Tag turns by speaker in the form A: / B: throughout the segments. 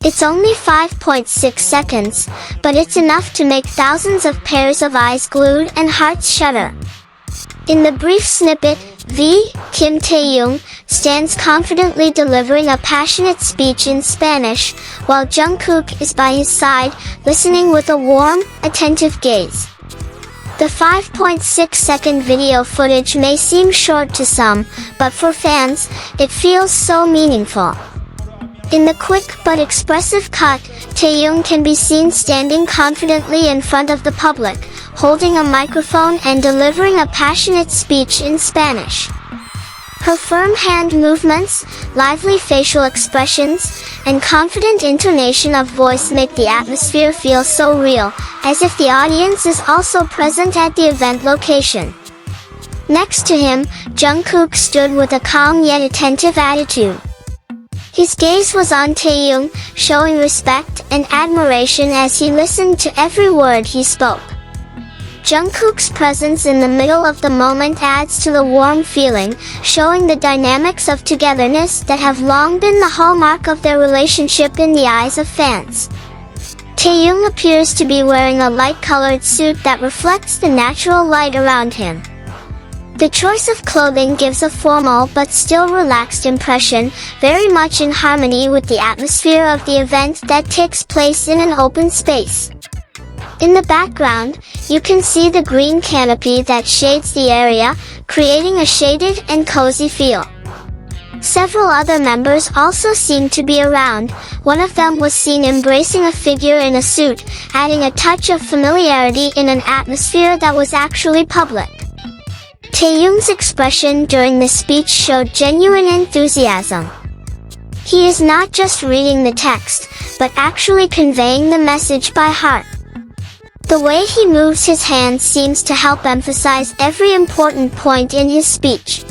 A: It's only 5.6 seconds, but it's enough to make thousands of pairs of eyes glued and hearts shudder. In the brief snippet, Kim Taehyung stands confidently delivering a passionate speech in Spanish, while Jungkook is by his side, listening with a warm, attentive gaze. The 5.6-second video footage may seem short to some, but for fans, it feels so meaningful. In the quick but expressive cut, Taehyung can be seen standing confidently in front of the public, holding a microphone and delivering a passionate speech in Spanish. Her firm hand movements, lively facial expressions, and confident intonation of voice make the atmosphere feel so real, as if the audience is also present at the event location. Next to him, Jungkook stood with a calm yet attentive attitude. His gaze was on Taehyung, showing respect and admiration as he listened to every word he spoke. Jungkook's presence in the middle of the moment adds to the warm feeling, showing the dynamics of togetherness that have long been the hallmark of their relationship in the eyes of fans. Taehyung appears to be wearing a light-colored suit that reflects the natural light around him. The choice of clothing gives a formal but still relaxed impression, very much in harmony with the atmosphere of the event that takes place in an open space. In the background, you can see the green canopy that shades the area, creating a shaded and cozy feel. Several other members also seem to be around. One of them was seen embracing a figure in a suit, adding a touch of familiarity in an atmosphere that was actually public. Taehyung's expression during the speech showed genuine enthusiasm. He is not just reading the text, but actually conveying the message by heart. The way he moves his hands seems to help emphasize every important point in his speech.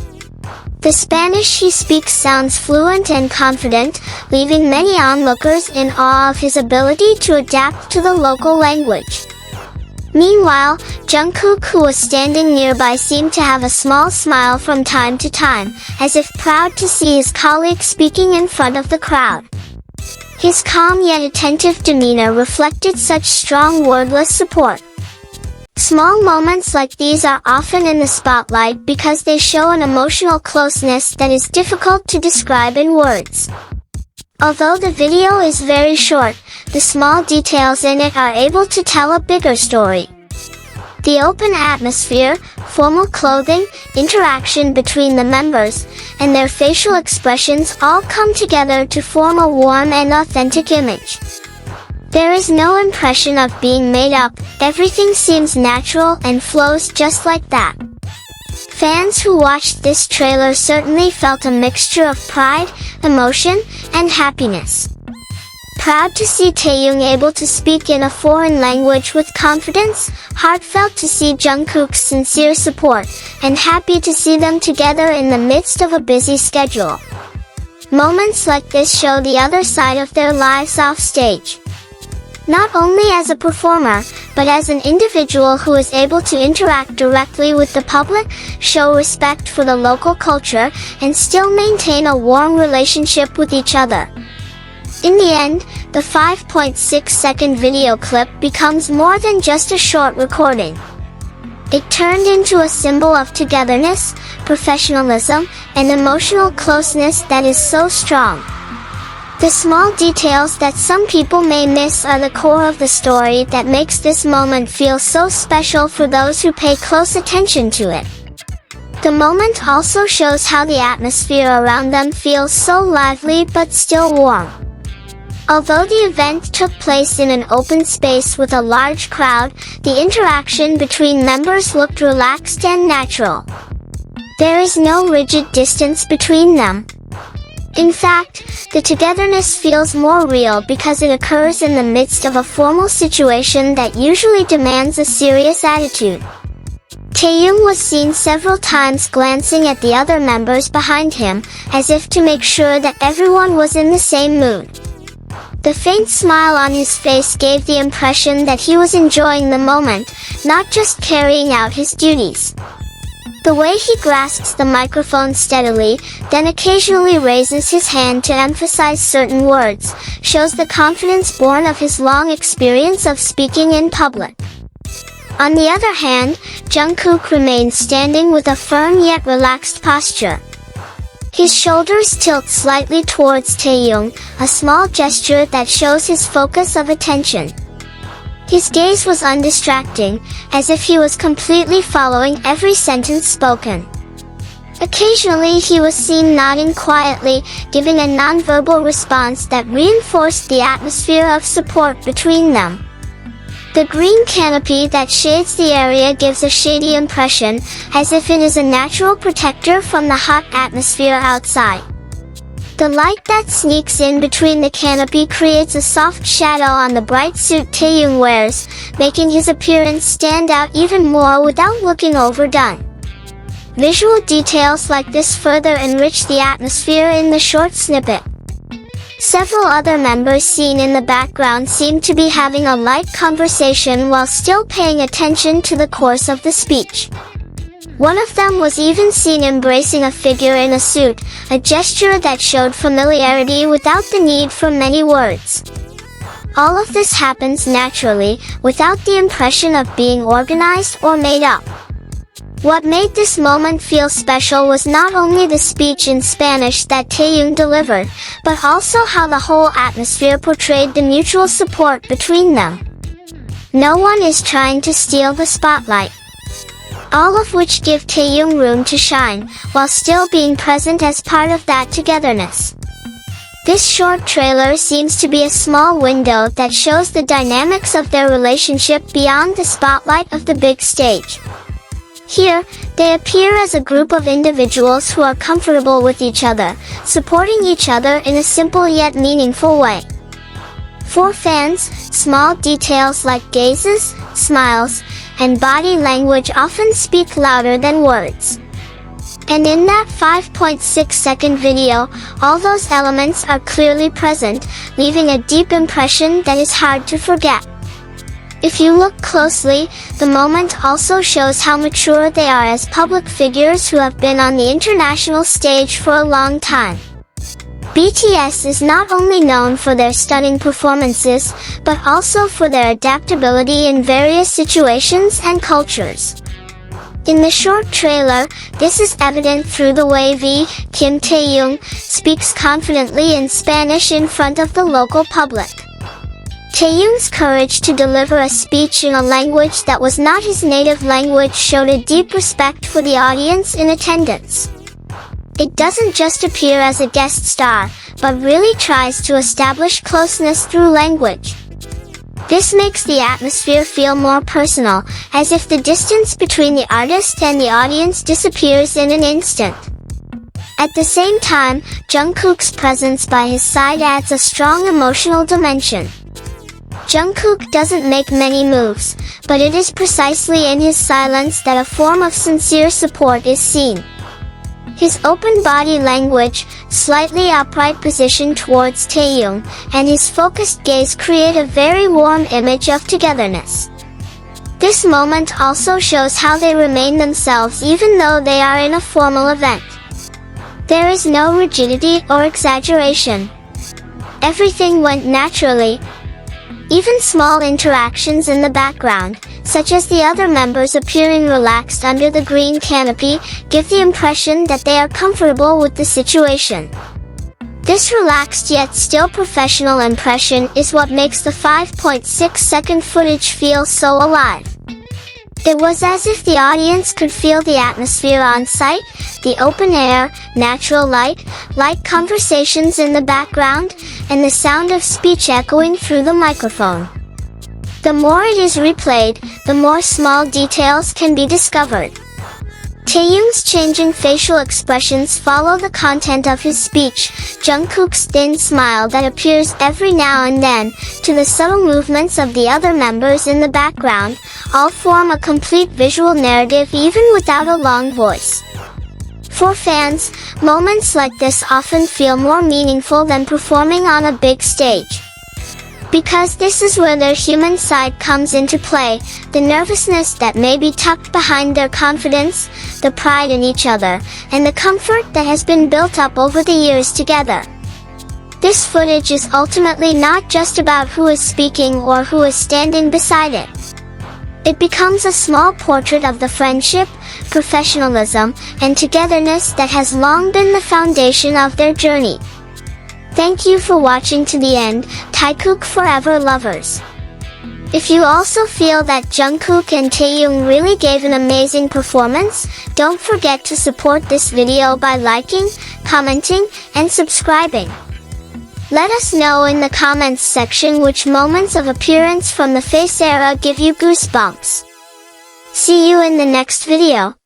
A: The Spanish he speaks sounds fluent and confident, leaving many onlookers in awe of his ability to adapt to the local language. Meanwhile, Jungkook, who was standing nearby, seemed to have a small smile from time to time, as if proud to see his colleague speaking in front of the crowd. His calm yet attentive demeanor reflected such strong wordless support. Small moments like these are often in the spotlight because they show an emotional closeness that is difficult to describe in words. Although the video is very short, the small details in it are able to tell a bigger story. The open atmosphere, formal clothing, interaction between the members, and their facial expressions all come together to form a warm and authentic image. There is no impression of being made up, everything seems natural and flows just like that. Fans who watched this trailer certainly felt a mixture of pride, emotion, and happiness. Proud to see Taehyung able to speak in a foreign language with confidence, heartfelt to see Jungkook's sincere support, and happy to see them together in the midst of a busy schedule. Moments like this show the other side of their lives off stage. Not only as a performer, but as an individual who is able to interact directly with the public, show respect for the local culture, and still maintain a warm relationship with each other. In the end, the 5.6-second video clip becomes more than just a short recording. It turned into a symbol of togetherness, professionalism, and emotional closeness that is so strong. The small details that some people may miss are the core of the story that makes this moment feel so special for those who pay close attention to it. The moment also shows how the atmosphere around them feels so lively but still warm. Although the event took place in an open space with a large crowd, the interaction between members looked relaxed and natural. There is no rigid distance between them. In fact, the togetherness feels more real because it occurs in the midst of a formal situation that usually demands a serious attitude. Taehyung was seen several times glancing at the other members behind him, as if to make sure that everyone was in the same mood. The faint smile on his face gave the impression that he was enjoying the moment, not just carrying out his duties. The way he grasps the microphone steadily, then occasionally raises his hand to emphasize certain words, shows the confidence born of his long experience of speaking in public. On the other hand, Jungkook remains standing with a firm yet relaxed posture. His shoulders tilt slightly towards Taehyung, a small gesture that shows his focus of attention. His gaze was undistracting, as if he was completely following every sentence spoken. Occasionally he was seen nodding quietly, giving a non-verbal response that reinforced the atmosphere of support between them. The green canopy that shades the area gives a shady impression, as if it is a natural protector from the hot atmosphere outside. The light that sneaks in between the canopy creates a soft shadow on the bright suit Taehyung wears, making his appearance stand out even more without looking overdone. Visual details like this further enrich the atmosphere in the short snippet. Several other members seen in the background seem to be having a light conversation while still paying attention to the course of the speech. One of them was even seen embracing a figure in a suit, a gesture that showed familiarity without the need for many words. All of this happens naturally, without the impression of being organized or made up. What made this moment feel special was not only the speech in Spanish that Taehyung delivered, but also how the whole atmosphere portrayed the mutual support between them. No one is trying to steal the spotlight. All of which give Taehyung room to shine, while still being present as part of that togetherness. This short trailer seems to be a small window that shows the dynamics of their relationship beyond the spotlight of the big stage. Here, they appear as a group of individuals who are comfortable with each other, supporting each other in a simple yet meaningful way. For fans, small details like gazes, smiles, and body language often speak louder than words. And in that 5.6-second video, all those elements are clearly present, leaving a deep impression that is hard to forget. If you look closely, the moment also shows how mature they are as public figures who have been on the international stage for a long time. BTS is not only known for their stunning performances, but also for their adaptability in various situations and cultures. In the short trailer, this is evident through the way Kim Taehyung speaks confidently in Spanish in front of the local public. Taehyung's courage to deliver a speech in a language that was not his native language showed a deep respect for the audience in attendance. It doesn't just appear as a guest star, but really tries to establish closeness through language. This makes the atmosphere feel more personal, as if the distance between the artist and the audience disappears in an instant. At the same time, Jungkook's presence by his side adds a strong emotional dimension. Jungkook doesn't make many moves, but it is precisely in his silence that a form of sincere support is seen. His open body language, slightly upright position towards Taehyung, and his focused gaze create a very warm image of togetherness. This moment also shows how they remain themselves even though they are in a formal event. There is no rigidity or exaggeration. Everything went naturally. Even small interactions in the background, such as the other members appearing relaxed under the green canopy, give the impression that they are comfortable with the situation. This relaxed yet still professional impression is what makes the 5.6-second footage feel so alive. It was as if the audience could feel the atmosphere on site, the open air, natural light conversations in the background, and the sound of speech echoing through the microphone. The more it is replayed, the more small details can be discovered. Taehyung's changing facial expressions follow the content of his speech, Jungkook's thin smile that appears every now and then, to the subtle movements of the other members in the background, all form a complete visual narrative even without a long voice. For fans, moments like this often feel more meaningful than performing on a big stage. Because this is where their human side comes into play, the nervousness that may be tucked behind their confidence, the pride in each other, and the comfort that has been built up over the years together. This footage is ultimately not just about who is speaking or who is standing beside it. It becomes a small portrait of the friendship, professionalism, and togetherness that has long been the foundation of their journey. Thank you for watching to the end, Taekook Forever lovers. If you also feel that Jungkook and Taehyung really gave an amazing performance, don't forget to support this video by liking, commenting, and subscribing. Let us know in the comments section which moments of appearance from the Face era give you goosebumps. See you in the next video.